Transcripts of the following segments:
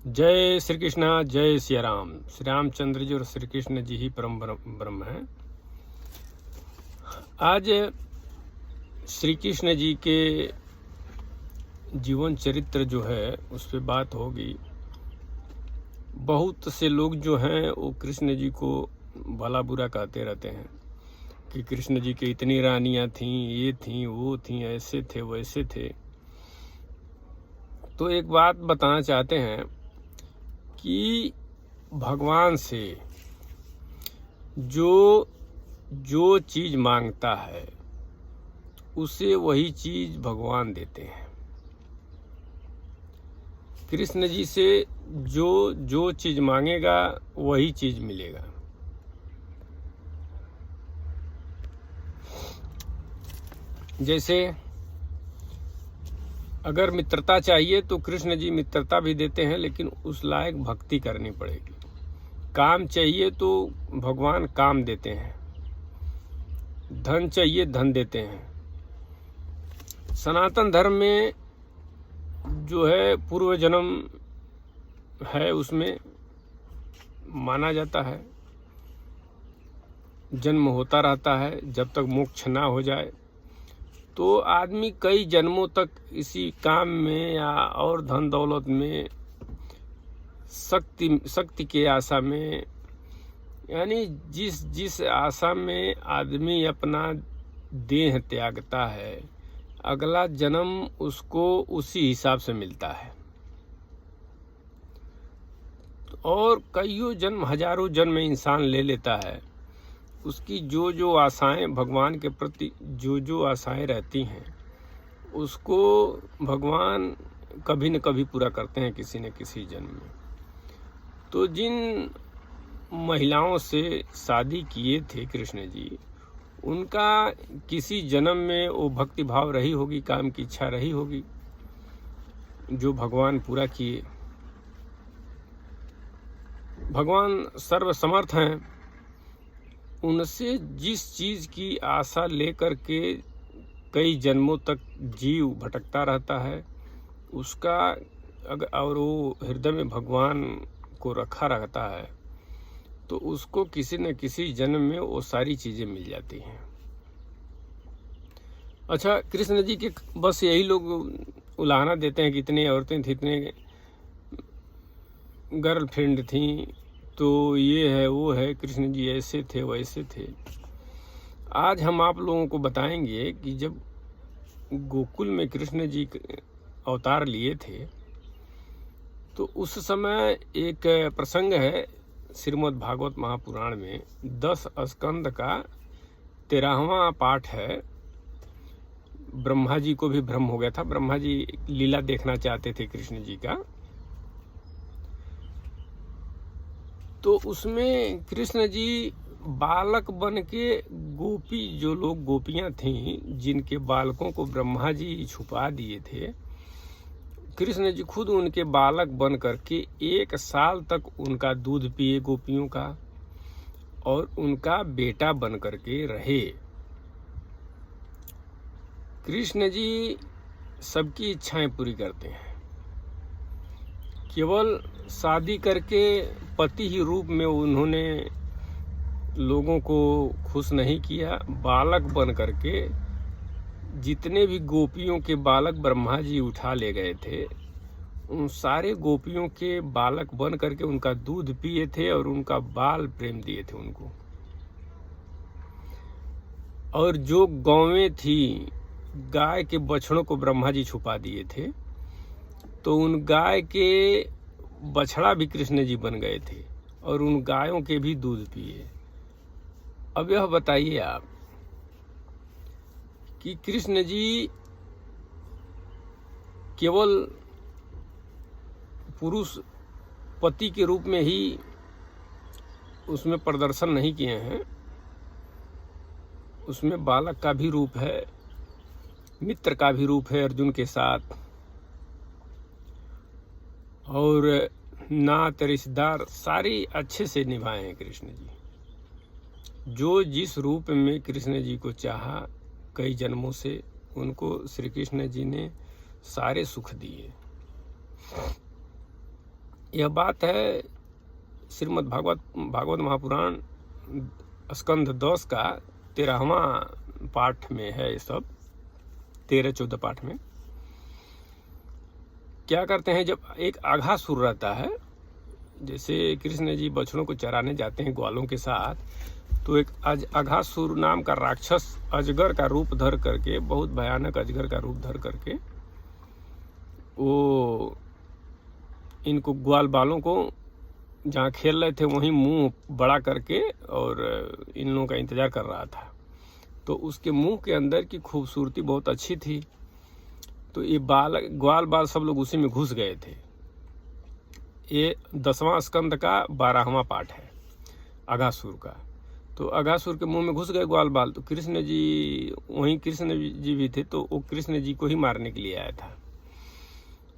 जय श्री कृष्णा, जय सिया राम। श्री रामचंद्र जी और श्री कृष्ण जी ही परम ब्रह्म हैं। आज श्री कृष्ण जी के जीवन चरित्र जो है उस पर बात होगी। बहुत से लोग जो हैं वो कृष्ण जी को भला बुरा कहते रहते हैं कि कृष्ण जी के इतनी रानियां थीं, ये थीं, वो थीं, ऐसे थे, वैसे थे। तो एक बात बताना चाहते हैं कि भगवान से जो चीज मांगता है उसे वही चीज भगवान देते हैं। कृष्ण जी से जो चीज मांगेगा वही चीज मिलेगा। जैसे अगर मित्रता चाहिए तो कृष्ण जी मित्रता भी देते हैं, लेकिन उस लायक भक्ति करनी पड़ेगी। काम चाहिए तो भगवान काम देते हैं। धन चाहिए, धन देते हैं। सनातन धर्म में जो है पूर्व जन्म है, उसमें माना जाता है जन्म होता रहता है जब तक मोक्ष ना हो जाए। तो आदमी कई जन्मों तक इसी काम में या और धन दौलत में शक्ति के आशा में, यानी जिस आशा में आदमी अपना देह त्यागता है, अगला जन्म उसको उसी हिसाब से मिलता है। और कईयों जन्म, हजारों जन्म इंसान ले लेता है। उसकी जो आशाएं भगवान के प्रति जो आशाएं रहती हैं उसको भगवान कभी न कभी पूरा करते हैं किसी न किसी जन्म में। तो जिन महिलाओं से शादी किए थे कृष्ण जी, उनका किसी जन्म में वो भक्ति भाव रही होगी, काम की इच्छा रही होगी जो भगवान पूरा किए। भगवान सर्वसमर्थ हैं। उनसे जिस चीज की आशा लेकर के कई जन्मों तक जीव भटकता रहता है, उसका और वो हृदय में भगवान को रखा रहता है, तो उसको किसी न किसी जन्म में वो सारी चीजें मिल जाती हैं। अच्छा, कृष्ण जी के बस यही लोग उलाहना देते हैं कि इतनी औरतें थी, इतने गर्लफ्रेंड थी, तो ये है वो है, कृष्ण जी ऐसे थे वैसे थे। आज हम आप लोगों को बताएंगे कि जब गोकुल में कृष्ण जी अवतार लिए थे तो उस समय एक प्रसंग है श्रीमद् भागवत महापुराण में, 10 स्कंद का 13वां पाठ है। ब्रह्मा जी को भी भ्रम हो गया था। ब्रह्मा जी लीला देखना चाहते थे कृष्ण जी का। तो उसमें कृष्ण जी बालक बन के गोपी, जो लोग गोपियां थीं जिनके बालकों को ब्रह्मा जी छुपा दिए थे, कृष्ण जी खुद उनके बालक बन करके 1 साल तक उनका दूध पिए गोपियों का, और उनका बेटा बन करके रहे। कृष्ण जी सबकी इच्छाएं पूरी करते हैं। केवल शादी करके पति ही रूप में उन्होंने लोगों को खुश नहीं किया। बालक बन करके जितने भी गोपियों के बालक ब्रह्मा जी उठा ले गए थे, उन सारे गोपियों के बालक बन करके उनका दूध पिए थे और उनका बाल प्रेम दिए थे उनको। और जो गौवें थी, गाय के बछड़ों को ब्रह्मा जी छुपा दिए थे, तो उन गाय के बछड़ा भी कृष्ण जी बन गए थे और उन गायों के भी दूध पिए। अब यह बताइए आप कि कृष्ण जी केवल पुरुष पति के रूप में ही उसमें प्रदर्शन नहीं किए हैं, उसमें बालक का भी रूप है, मित्र का भी रूप है अर्जुन के साथ, और नात रिश्तेदार सारी अच्छे से निभाए हैं कृष्ण जी। जो जिस रूप में कृष्ण जी को चाहा कई जन्मों से, उनको श्री कृष्ण जी ने सारे सुख दिए। यह बात है श्रीमद् भागवत महापुराण स्कंध 10 का 13वां पाठ में है। ये सब 13-14 पाठ में क्या करते हैं, जब एक अघासुर रहता है, जैसे कृष्ण जी बछड़ों को चराने जाते हैं ग्वालों के साथ, तो एक अघासुर नाम का राक्षस अजगर का रूप धर करके, बहुत भयानक अजगर का रूप धर करके, वो इनको ग्वाल बालों को जहाँ खेल रहे थे वहीं मुंह बड़ा करके और इन लोगों का इंतजार कर रहा था। तो उसके मुंह के अंदर की खूबसूरती बहुत अच्छी थी, तो ये ग्वाल बाल सब लोग उसी में घुस गए थे। ये 10वां स्कंद का 12वां पाठ है अघासुर का। तो अघासुर के मुंह में घुस गए ग्वाल बाल, तो कृष्ण जी वहीं कृष्ण जी भी थे, तो वो कृष्ण जी को ही मारने के लिए आया था।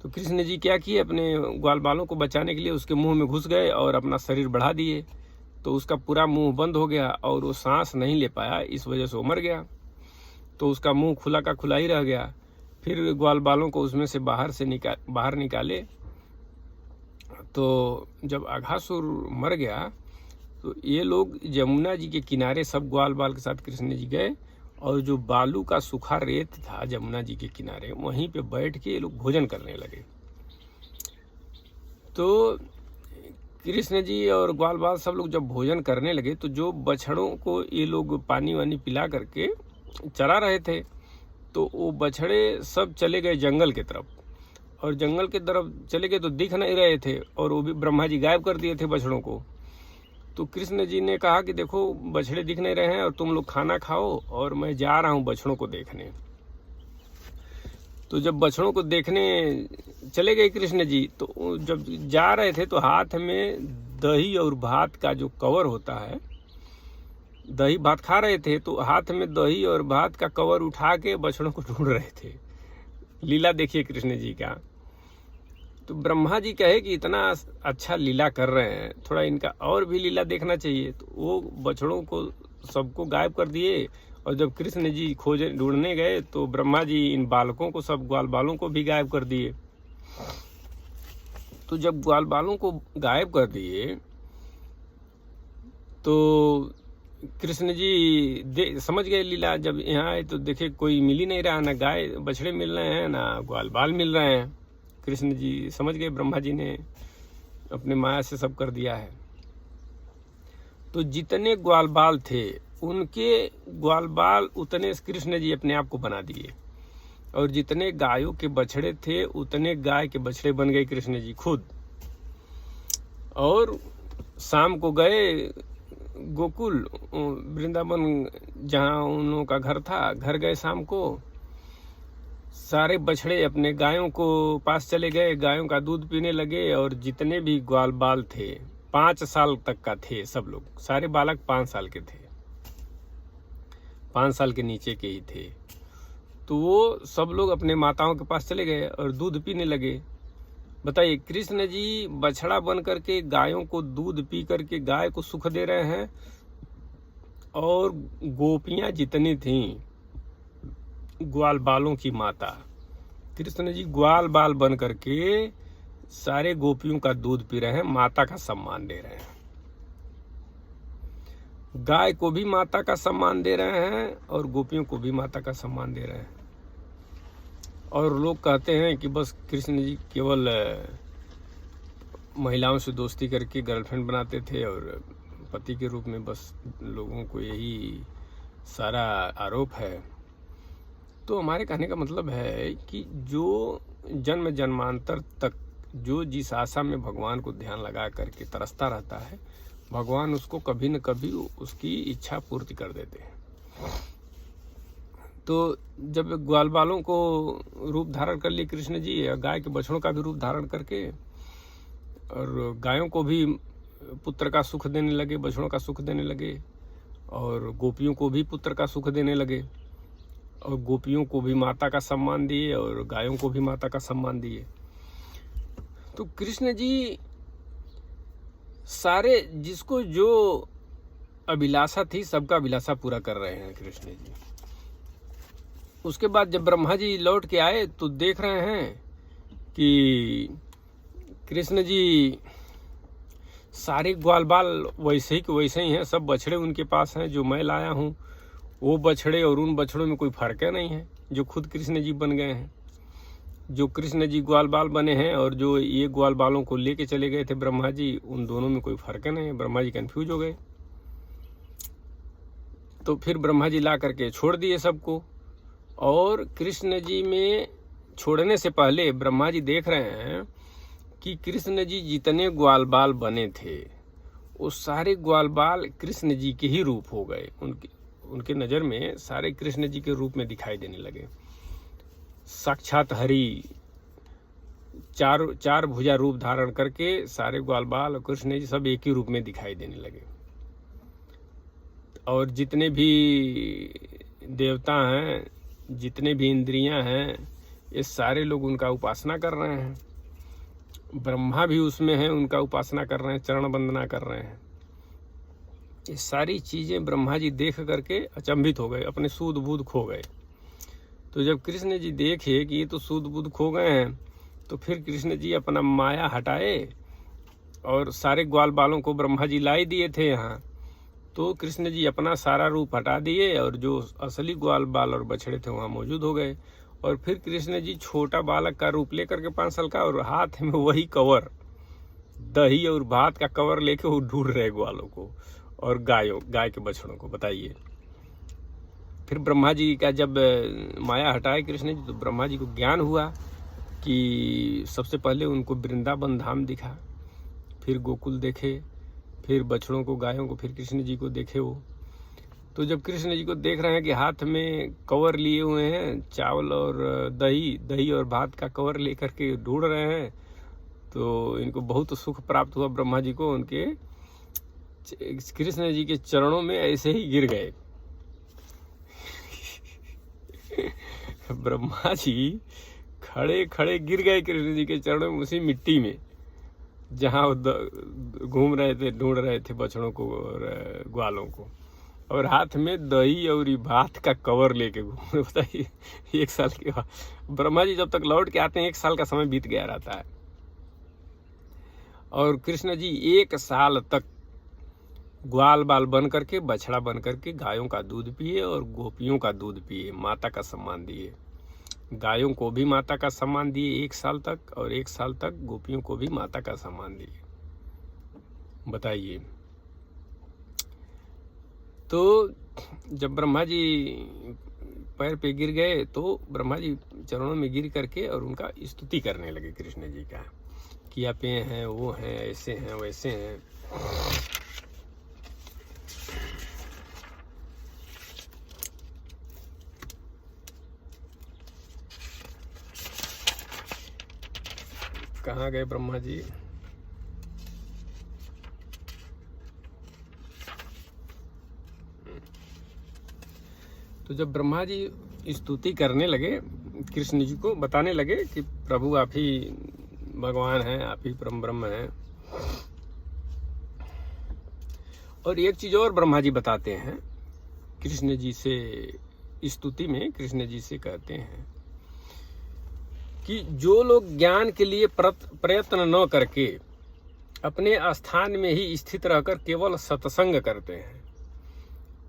तो कृष्ण जी क्या किए, अपने ग्वाल बालों को बचाने के लिए उसके मुंह में घुस गए और अपना शरीर बढ़ा दिए। तो उसका पूरा मुंह बंद हो गया और वो सांस नहीं ले पाया, इस वजह से वो मर गया। तो उसका मुंह खुला का खुला ही रह गया। फिर ग्वाल बालों को उसमें से बाहर निकाले। तो जब अघासुर मर गया तो ये लोग यमुना जी के किनारे सब ग्वाल बाल के साथ कृष्ण जी गए, और जो बालू का सूखा रेत था यमुना जी के किनारे, वहीं पे बैठ के ये लोग भोजन करने लगे। तो कृष्ण जी और ग्वाल बाल सब लोग जब भोजन करने लगे, तो जो बछड़ों को ये लोग पानी वानी पिला करके चरा रहे थे, तो वो बछड़े सब चले गए जंगल की तरफ, और जंगल की तरफ चले गए तो दिख नहीं रहे थे, और वो भी ब्रह्मा जी गायब कर दिए थे बछड़ों को। तो कृष्ण जी ने कहा कि देखो बछड़े दिख नहीं रहे हैं और तुम लोग खाना खाओ, और मैं जा रहा हूँ बछड़ों को देखने। तो जब बछड़ों को देखने चले गए कृष्ण जी, तो जब जा रहे थे तो हाथ में दही और भात का जो कवर होता है, दही भात खा रहे थे, तो हाथ में दही और भात का कवर उठा के बछड़ों को ढूंढ रहे थे। लीला देखिए कृष्ण जी का। तो ब्रह्मा जी कहे कि इतना अच्छा लीला कर रहे हैं, थोड़ा इनका और भी लीला देखना चाहिए। तो वो बछड़ों को सबको गायब कर दिए, और जब कृष्ण जी खोजे ढूंढने गए तो ब्रह्मा जी इन बालकों को, सब ग्वाल बालों को भी गायब कर दिए। तो जब ग्वाल बालों को गायब कर दिए तो कृष्ण जी समझ गए लीला। जब यहाँ आए तो देखे कोई मिल ही नहीं रहा, ना गाय बछड़े मिल रहे हैं, ना ग्वाल बाल मिल रहे हैं। कृष्ण जी समझ गए ब्रह्मा जी ने अपने माया से सब कर दिया है। तो जितने ग्वाल बाल थे उनके ग्वाल बाल उतने कृष्ण जी अपने आप को बना दिए, और जितने गायों के बछड़े थे उतने गाय के बछड़े बन गए कृष्ण जी खुद। और शाम को गए गोकुल वृंदावन, जहाँ उन लोगों का घर था, घर गए शाम को। सारे बछड़े अपने गायों को पास चले गए, गायों का दूध पीने लगे, और जितने भी ग्वाल बाल थे 5 साल तक का थे सब लोग, सारे बालक 5 साल के थे, 5 साल के नीचे के ही थे। तो वो सब लोग अपने माताओं के पास चले गए और दूध पीने लगे। बताइए, कृष्ण जी बछड़ा बन करके गायों को दूध पी करके गाय को सुख दे रहे हैं, और गोपियां जितनी थीं ग्वाल बालों की माता, कृष्ण जी ग्वाल बाल बन करके सारे गोपियों का दूध पी रहे हैं, माता का सम्मान दे रहे हैं। गाय को भी माता का सम्मान दे रहे हैं और गोपियों को भी माता का सम्मान दे रहे हैं। और लोग कहते हैं कि बस कृष्ण जी केवल महिलाओं से दोस्ती करके गर्लफ्रेंड बनाते थे, और पति के रूप में बस लोगों को यही सारा आरोप है। तो हमारे कहने का मतलब है कि जो जन्म जन्मांतर तक जो जिस आशा में भगवान को ध्यान लगा करके तरसता रहता है, भगवान उसको कभी न कभी उसकी इच्छा पूर्ति कर देते हैं। तो जब ग्वाल बालों को रूप धारण कर लिए कृष्ण जी, गाय के बछड़ों का भी रूप धारण करके, और गायों को भी पुत्र का सुख देने लगे, बछड़ों का सुख देने लगे, और गोपियों को भी पुत्र का सुख देने लगे, और गोपियों को भी माता का सम्मान दिए, और गायों को भी माता का सम्मान दिए। तो कृष्ण जी सारे जिसको जो अभिलाषा थी सबका अभिलाषा पूरा कर रहे हैं कृष्ण जी। उसके बाद जब ब्रह्मा जी लौट के आए तो देख रहे हैं कि कृष्ण जी सारे ग्वाल बाल वैसे ही के वैसे ही हैं, सब बछड़े उनके पास हैं जो मैं लाया हूँ। वो बछड़े और उन बछड़ों में कोई फर्क नहीं है जो खुद कृष्ण जी बन गए हैं। जो कृष्ण जी ग्वाल बाल बने हैं और जो ये ग्वाल बालों को लेके चले गए थे ब्रह्मा जी, उन दोनों में कोई फर्क नहीं है। ब्रह्मा जी कंफ्यूज हो गए, तो फिर ब्रह्मा जी ला करके छोड़ दिए सबको। और कृष्ण जी में छोड़ने से पहले ब्रह्मा जी देख रहे हैं कि कृष्ण जी जितने ग्वाल बाल बने थे वो सारे ग्वाल बाल कृष्ण जी के ही रूप हो गए। उनके नज़र में सारे कृष्ण जी के रूप में दिखाई देने लगे। साक्षात हरि चार भुजा रूप धारण करके सारे ग्वाल बाल और कृष्ण जी सब एक ही रूप में दिखाई देने लगे। और जितने भी देवता हैं, जितने भी इंद्रियां हैं, ये सारे लोग उनका उपासना कर रहे हैं। ब्रह्मा भी उसमें हैं, उनका उपासना कर रहे हैं, चरण वंदना कर रहे हैं। ये सारी चीज़ें ब्रह्मा जी देख करके अचंभित हो गए, अपने सूद बूद खो गए। तो जब कृष्ण जी देखे कि ये तो सूद बूद खो गए हैं, तो फिर कृष्ण जी अपना माया हटाए और सारे ग्वाल बालों को ब्रह्मा जी लाई दिए थे यहाँ। तो कृष्ण जी अपना सारा रूप हटा दिए और जो असली ग्वाल बाल और बछड़े थे वहाँ मौजूद हो गए। और फिर कृष्ण जी छोटा बालक का रूप लेकर के 5 साल का, और हाथ में वही कवर, दही और भात का कवर लेके वो ढूंढ रहे ग्वालों को और गाय के बछड़ों को। बताइए, फिर ब्रह्मा जी का जब माया हटाए कृष्ण जी, तो ब्रह्मा जी को ज्ञान हुआ कि सबसे पहले उनको वृंदावन धाम दिखा, फिर गोकुल देखे, फिर बछड़ों को, गायों को, फिर कृष्ण जी को देखे वो। तो जब कृष्ण जी को देख रहे हैं कि हाथ में कवर लिए हुए हैं, चावल और दही और भात का कवर लेकर के ढूंढ रहे हैं, तो इनको बहुत सुख प्राप्त हुआ। ब्रह्मा जी को उनके कृष्ण जी के चरणों में ऐसे ही गिर गए। ब्रह्मा जी खड़े खड़े गिर गए कृष्ण जी के चरणों में, उसी मिट्टी में जहाँ घूम रहे थे, ढूंढ रहे थे बछड़ों को और ग्वालों को, और हाथ में दही और भात का कवर लेके घूम रहे। बताइए, 1 साल के बाद ब्रह्मा जी जब तक लौट के आते हैं 1 साल का समय बीत गया रहता है। और कृष्ण जी 1 साल तक ग्वाल बाल बन करके, बछड़ा बन करके गायों का दूध पिए और गोपियों का दूध पिए, माता का सम्मान दिए। गायों को भी माता का सम्मान दिए 1 साल तक, और 1 साल तक गोपियों को भी माता का सम्मान दिए। बताइए, तो जब ब्रह्मा जी पैर पे गिर गए तो ब्रह्मा जी चरणों में गिर करके और उनका स्तुति करने लगे कृष्ण जी का कि आप ये हैं, वो हैं, ऐसे हैं, वैसे हैं। कहाँ गए ब्रह्मा जी? तो जब ब्रह्मा जी स्तुति करने लगे, कृष्ण जी को बताने लगे कि प्रभु आप ही भगवान हैं, आप ही परम ब्रह्म हैं। और एक चीज और ब्रह्मा जी बताते हैं कृष्ण जी से, स्तुति में कृष्ण जी से कहते हैं कि जो लोग ज्ञान के लिए प्रयत्न न करके अपने स्थान में ही स्थित रहकर केवल सत्संग करते हैं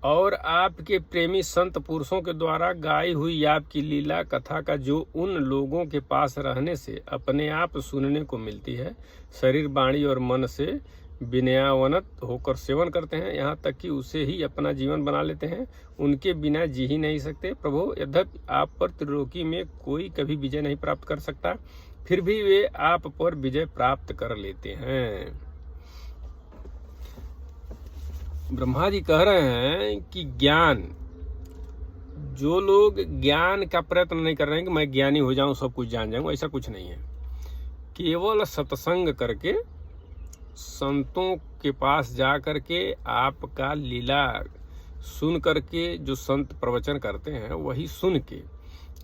और आपके प्रेमी संत पुरुषों के द्वारा गाई हुई आपकी लीला कथा का जो उन लोगों के पास रहने से अपने आप सुनने को मिलती है, शरीर, वाणी और मन से विनयावनत होकर सेवन करते हैं, यहाँ तक कि उसे ही अपना जीवन बना लेते हैं, उनके बिना जी ही नहीं सकते। प्रभु, यद्यपि आप पर त्रिलोकी में कोई कभी विजय नहीं प्राप्त कर सकता, फिर भी वे आप पर विजय प्राप्त कर लेते हैं। ब्रह्मा जी कह रहे हैं कि ज्ञान, जो लोग ज्ञान का प्रयत्न नहीं कर रहे हैं कि मैं ज्ञानी हो जाऊं, सब कुछ जान जाऊं, ऐसा कुछ नहीं है। केवल सत्संग करके, संतों के पास जा करके आपका लीला सुन करके, जो संत प्रवचन करते हैं वही सुन के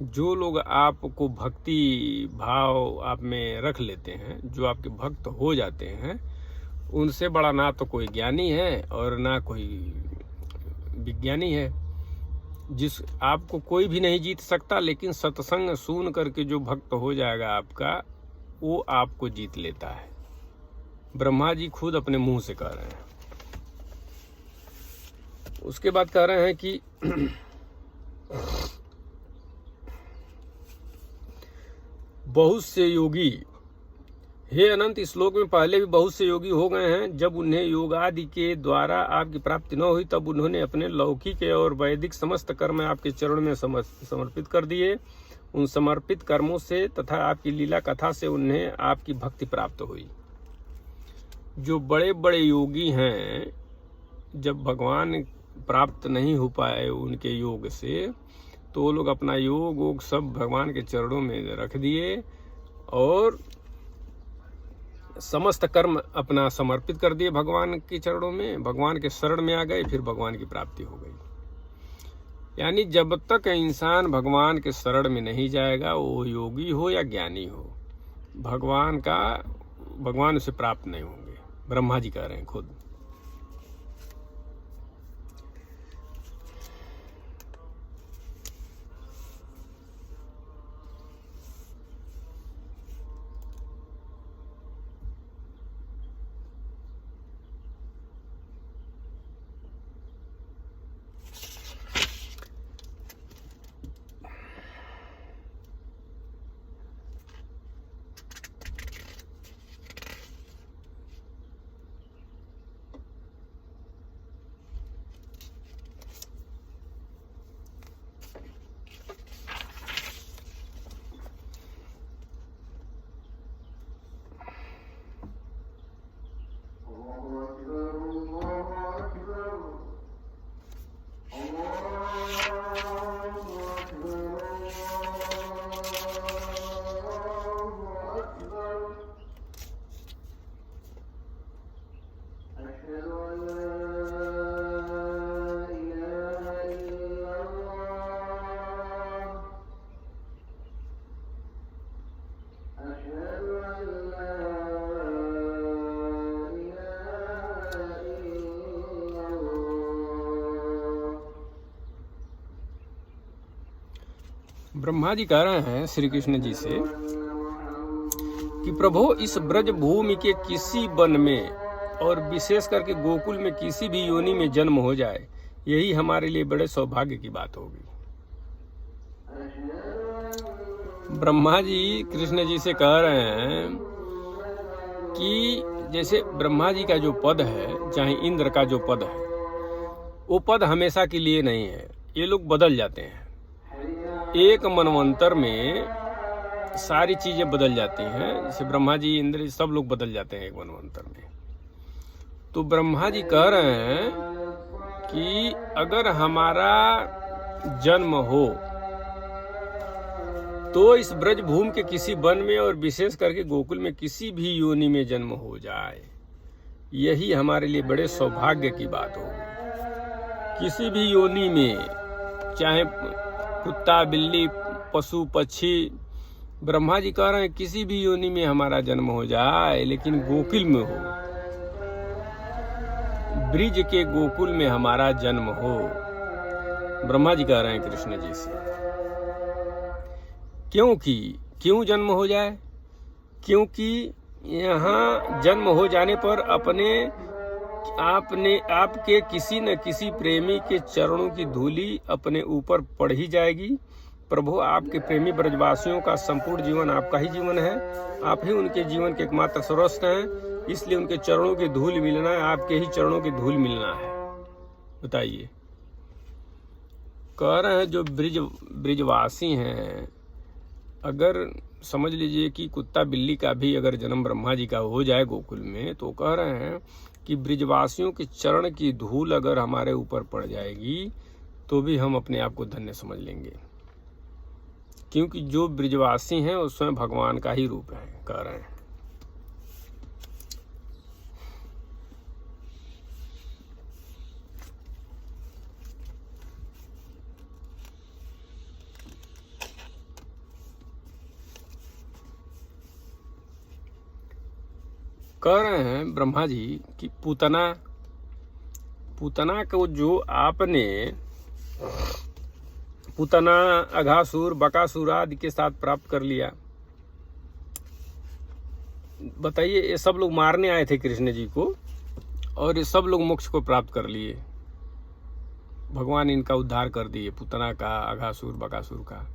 जो लोग आपको भक्ति भाव आप में रख लेते हैं, जो आपके भक्त हो जाते हैं, उनसे बड़ा ना तो कोई ज्ञानी है और ना कोई विज्ञानी है। जिस आपको कोई भी नहीं जीत सकता, लेकिन सत्संग सुन करके जो भक्त हो जाएगा आपका, वो आपको जीत लेता है। ब्रह्मा जी खुद अपने मुंह से कह रहे हैं। उसके बाद कह रहे हैं कि बहुत से योगी, हे अनंत, इस श्लोक में पहले भी बहुत से योगी हो गए हैं। जब उन्हें योग आदि के द्वारा आपकी प्राप्ति न हुई तब उन्होंने अपने लौकिक और वैदिक समस्त कर्म आपके चरण में समर्पित कर दिए। उन समर्पित कर्मों से तथा आपकी लीला कथा से उन्हें आपकी भक्ति प्राप्त हुई। जो बड़े बड़े योगी हैं, जब भगवान प्राप्त नहीं हो पाए उनके योग से, तो वो लोग अपना योग सब भगवान के चरणों में रख दिए और समस्त कर्म अपना समर्पित कर दिए भगवान के चरणों में, भगवान के शरण में आ गए, फिर भगवान की प्राप्ति हो गई। यानी जब तक इंसान भगवान के शरण में नहीं जाएगा, वो योगी हो या ज्ञानी हो, भगवान उसे प्राप्त नहीं होंगे। ब्रह्मा जी कह रहे हैं खुद। ब्रह्मा जी कह रहे हैं श्री कृष्ण जी से कि प्रभु, इस ब्रज भूमि के किसी वन में और विशेष करके गोकुल में किसी भी योनि में जन्म हो जाए, यही हमारे लिए बड़े सौभाग्य की बात होगी। ब्रह्मा जी कृष्ण जी से कह रहे हैं कि जैसे ब्रह्मा जी का जो पद है, चाहे इंद्र का जो पद है, वो पद हमेशा के लिए नहीं है, ये लोग बदल जाते हैं। एक मनवंतर में सारी चीजें बदल जाती हैं, जैसे ब्रह्मा जी, इंद्र, सब लोग बदल जाते हैं एक मनवंतर में। तो ब्रह्मा जी कह रहे हैं कि अगर हमारा जन्म हो तो इस ब्रज भूमि के किसी वन में और विशेष करके गोकुल में किसी भी योनि में जन्म हो जाए, यही हमारे लिए बड़े सौभाग्य की बात होगी। किसी भी योनि में, चाहे कुत्ता, बिल्ली, पशु, पक्षी, ब्रह्मा जी कह रहे हैं किसी भी योनि में हमारा जन्म हो जाए, लेकिन गोकुल में हो, ब्रिज के गोकुल में हमारा जन्म हो। ब्रह्मा जी कह रहे हैं कृष्ण जी से। क्यों जन्म हो जाए? क्योंकि यहाँ जन्म हो जाने पर आपके किसी न किसी प्रेमी के चरणों की धूली अपने ऊपर पड़ ही जाएगी। प्रभु, आपके प्रेमी ब्रजवासियों का संपूर्ण जीवन आपका ही जीवन है, आप ही उनके जीवन के एकमात्र सर्वस्व हैं, इसलिए उनके चरणों की धूल मिलना है, आपके ही चरणों की धूल मिलना है। बताइए, कह रहे हैं जो ब्रिजवासी हैं, अगर समझ लीजिए कि कुत्ता बिल्ली का भी अगर जन्म ब्रह्मा जी का हो जाए गोकुल में, तो कह रहे हैं कि ब्रिजवासियों के चरण की धूल अगर हमारे ऊपर पड़ जाएगी तो भी हम अपने आप को धन्य समझ लेंगे, क्योंकि जो ब्रिजवासी हैं वो स्वयं भगवान का ही रूप है। कह रहे हैं ब्रह्मा जी कि पूतना को जो आपने पूतना, अघासुर, बकासुर आदि के साथ प्राप्त कर लिया, बताइए, ये सब लोग मारने आए थे कृष्ण जी को और ये सब लोग मोक्ष को प्राप्त कर लिए। भगवान इनका उद्धार कर दिए, पूतना का, अघासुर, बकासुर का।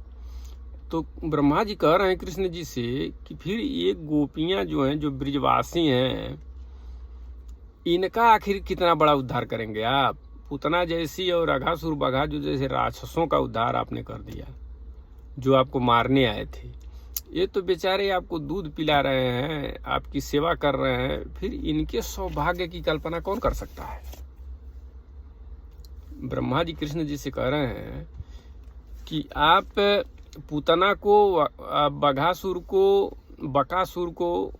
तो ब्रह्मा जी कह रहे हैं कृष्ण जी से कि फिर ये गोपियां जो हैं, जो ब्रिजवासी हैं, इनका आखिर कितना बड़ा उद्धार करेंगे आप? पूतना जैसी और अघासुर, बघा जो जैसे राक्षसों का उद्धार आपने कर दिया, जो आपको मारने आए थे। ये तो बेचारे आपको दूध पिला रहे हैं, आपकी सेवा कर रहे हैं, फिर इनके सौभाग्य की कल्पना कौन कर सकता है? ब्रह्मा जी कृष्ण जी से कह रहे हैं कि आप पूतना को, बघासुर को, बकासुर को,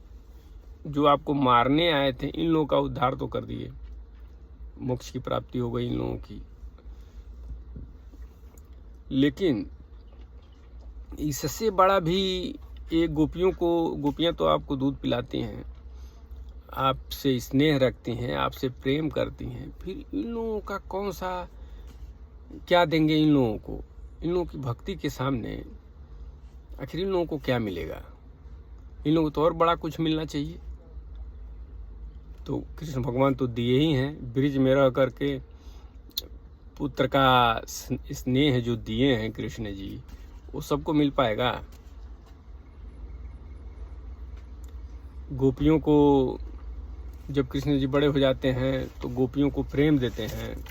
जो आपको मारने आए थे, इन लोगों का उद्धार तो कर दिए, मोक्ष की प्राप्ति हो गई इन लोगों की। लेकिन इससे बड़ा भी एक गोपियां तो आपको दूध पिलाती हैं, आपसे स्नेह रखती हैं, आपसे प्रेम करती हैं, फिर इन लोगों का कौन सा क्या देंगे इन लोगों को? इन लोगों की भक्ति के सामने आखिर इन लोगों को क्या मिलेगा? इन लोगों को तो और बड़ा कुछ मिलना चाहिए। तो कृष्ण भगवान तो दिए ही हैं, ब्रिज में रह करके पुत्र का स्नेह जो दिए हैं कृष्ण जी, वो सबको मिल पाएगा? गोपियों को जब कृष्ण जी बड़े हो जाते हैं तो गोपियों को प्रेम देते हैं,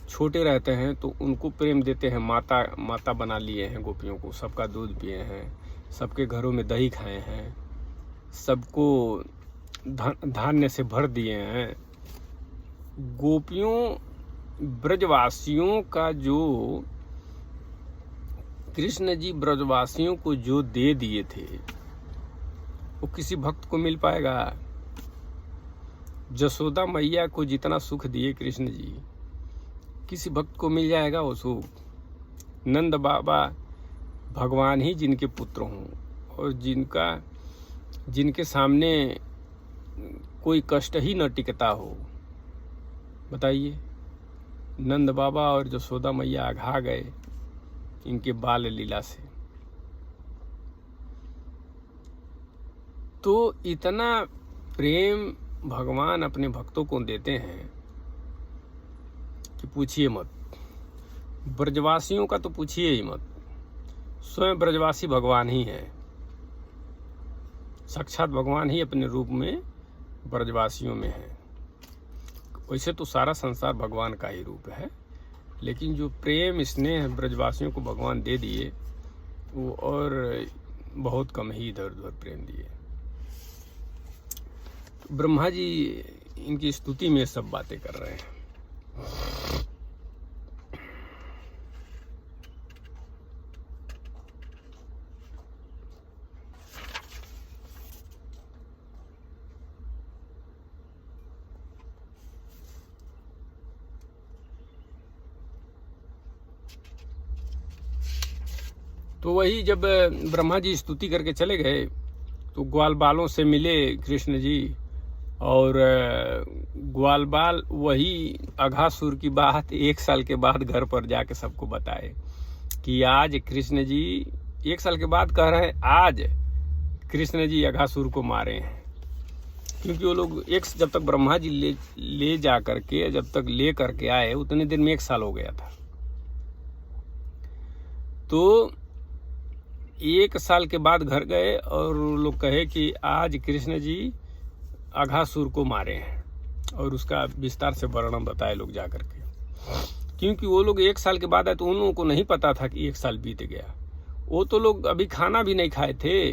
छोटे रहते हैं तो उनको प्रेम देते हैं, माता बना लिए हैं गोपियों को, सबका दूध पिए हैं, सबके घरों में दही खाए हैं, सबको धान्य से भर दिए हैं। गोपियों, ब्रजवासियों का जो कृष्ण जी ब्रजवासियों को जो दे दिए थे, वो किसी भक्त को मिल पाएगा? जसोदा मैया को जितना सुख दिए कृष्ण जी, किसी भक्त को मिल जाएगा वो सुख? नंद बाबा भगवान ही जिनके पुत्र हों और जिनके सामने कोई कष्ट ही न टिकता हो, बताइए। नंद बाबा और जसोदा मैया आघा गए इनके बाल लीला से। तो इतना प्रेम भगवान अपने भक्तों को देते हैं कि पूछिए मत। ब्रजवासियों का तो पूछिए ही मत। स्वयं ब्रजवासी भगवान ही है, साक्षात भगवान ही अपने रूप में ब्रजवासियों में है। वैसे तो सारा संसार भगवान का ही रूप है, लेकिन जो प्रेम स्नेह ब्रजवासियों को भगवान दे दिए, वो और बहुत कम ही इधर उधर प्रेम दिए। ब्रह्मा जी इनकी स्तुति में सब बातें कर रहे हैं। तो वही जब ब्रह्मा जी स्तुति करके चले गए तो ग्वाल बालों से मिले कृष्ण जी, और ग्वाल बाल वही अघासुर की बात 1 साल के बाद घर पर जाके सबको बताए कि आज कृष्ण जी 1 साल के बाद कह रहे हैं आज कृष्ण जी अघासुर को मारे हैं। क्योंकि वो लोग जब तक ब्रह्मा जी ले जा करके, जब तक ले करके आए उतने दिन में 1 साल हो गया था। तो 1 साल के बाद घर गए और लोग कहे कि आज कृष्ण जी अघासुर को मारे हैं, और उसका विस्तार से वर्णन बताए लोग जा करके। क्योंकि वो लोग 1 साल के बाद आए तो उन लोगों को नहीं पता था कि 1 साल बीत गया। वो तो लोग अभी खाना भी नहीं खाए थे।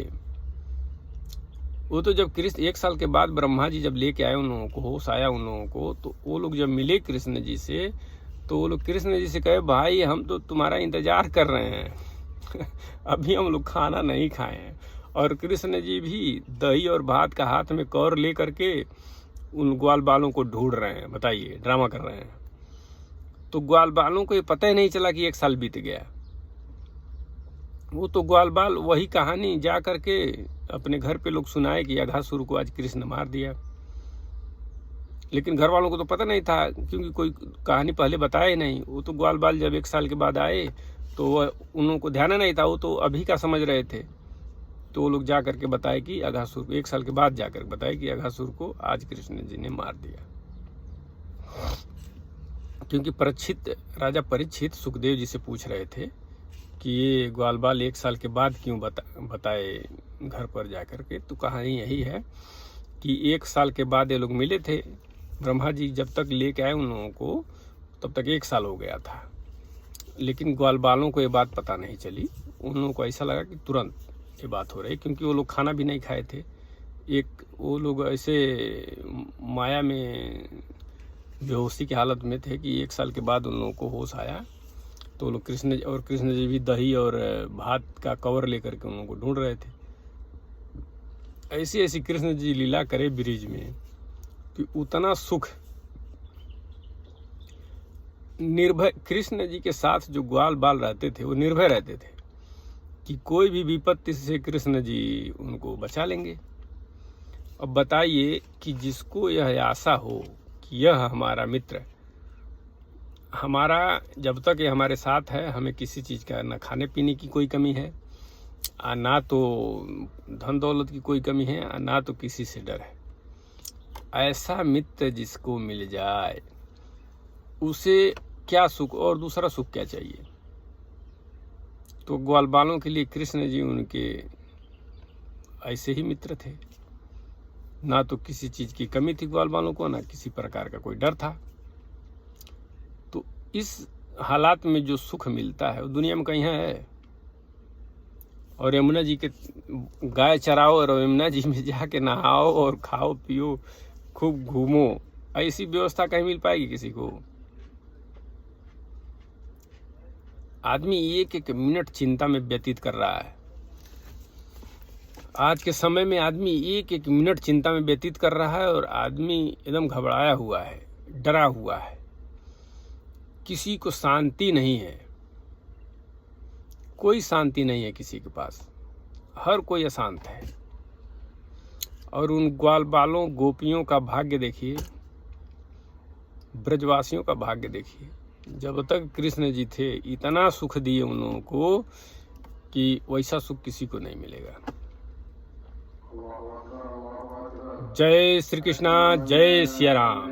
वो तो जब कृष्ण 1 साल के बाद ब्रह्मा जी जब लेके आए उन लोगों को, होश आया उन लोगों को, तो वो लोग जब मिले कृष्ण जी से तो वो लोग कृष्ण जी से कहे, भाई हम तो तुम्हारा इंतजार कर रहे हैं अभी हम लोग खाना नहीं खाए हैं। और कृष्ण जी भी दही और भात का हाथ में कौर ले करके उन ग्वाल बालों को ढूंढ रहे हैं। बताइए, ड्रामा कर रहे हैं। तो ग्वाल बालों को ये पता ही नहीं चला कि 1 साल बीत गया। वो तो ग्वाल बाल वही कहानी जा करके अपने घर पे लोग सुनाए कि अघासुर को आज कृष्ण मार दिया। लेकिन घर वालों को तो पता नहीं था, क्योंकि कोई कहानी पहले बताया ही नहीं। वो तो ग्वाल बाल जब 1 साल के बाद आए तो उन लोगों को ध्यान नहीं था, वो तो अभी का समझ रहे थे। तो वो लोग जा करके बताए कि अघासुर को, 1 साल के बाद जाकर बताए कि अघासुर को आज कृष्ण जी ने मार दिया। क्योंकि राजा परीक्षित सुखदेव जी से पूछ रहे थे कि ये ग्वाल बाल 1 साल के बाद क्यों बताए घर पर जाकर के। तो कहानी यही है कि 1 साल के बाद ये लोग मिले थे। ब्रह्मा जी जब तक लेके आए उन लोगों को तब तक 1 साल हो गया था, लेकिन ग्वाल बालों को ये बात पता नहीं चली। उन लोगों को ऐसा लगा कि तुरंत ये बात हो रही, क्योंकि वो लोग खाना भी नहीं खाए थे। वो लोग ऐसे माया में बेहोशी की हालत में थे कि 1 साल के बाद उन लोगों को होश आया। तो लोग कृष्ण जी भी दही और भात का कवर लेकर के उन लोगों को ढूंढ रहे थे। ऐसी ऐसी कृष्ण जी लीला करे ब्रिज में कि उतना सुख निर्भय, कृष्ण जी के साथ जो ग्वाल बाल रहते थे वो निर्भय रहते थे कि कोई भी विपत्ति से कृष्ण जी उनको बचा लेंगे। अब बताइए कि जिसको यह आशा हो कि यह हमारा मित्र, हमारा जब तक ये हमारे साथ है, हमें किसी चीज़ का ना खाने पीने की कोई कमी है, ना तो धन दौलत की कोई कमी है, ना तो किसी से डर है। ऐसा मित्र जिसको मिल जाए उसे क्या सुख और दूसरा सुख क्या चाहिए। तो ग्वाल बालों के लिए कृष्ण जी उनके ऐसे ही मित्र थे। ना तो किसी चीज़ की कमी थी ग्वाल बालों को, ना किसी प्रकार का कोई डर था। तो इस हालात में जो सुख मिलता है वो दुनिया में कहीं है। और यमुना जी के गाय चराओ और यमुना जी में जाके नहाओ और खाओ पियो, खूब घूमो, ऐसी व्यवस्था कहीं मिल पाएगी किसी को। आदमी 1-1 मिनट चिंता में व्यतीत कर रहा है। आज के समय में आदमी 1-1 मिनट चिंता में व्यतीत कर रहा है और आदमी एकदम घबराया हुआ है, डरा हुआ है। किसी को शांति नहीं है, कोई शांति नहीं है किसी के पास, हर कोई अशांत है। और उन ग्वाल बालों गोपियों का भाग्य देखिए, ब्रजवासियों का भाग्य देखिए। जब तक कृष्ण जी थे इतना सुख दिए उन लोगों को कि वैसा सुख किसी को नहीं मिलेगा। जय श्री कृष्णा, जय सिया राम।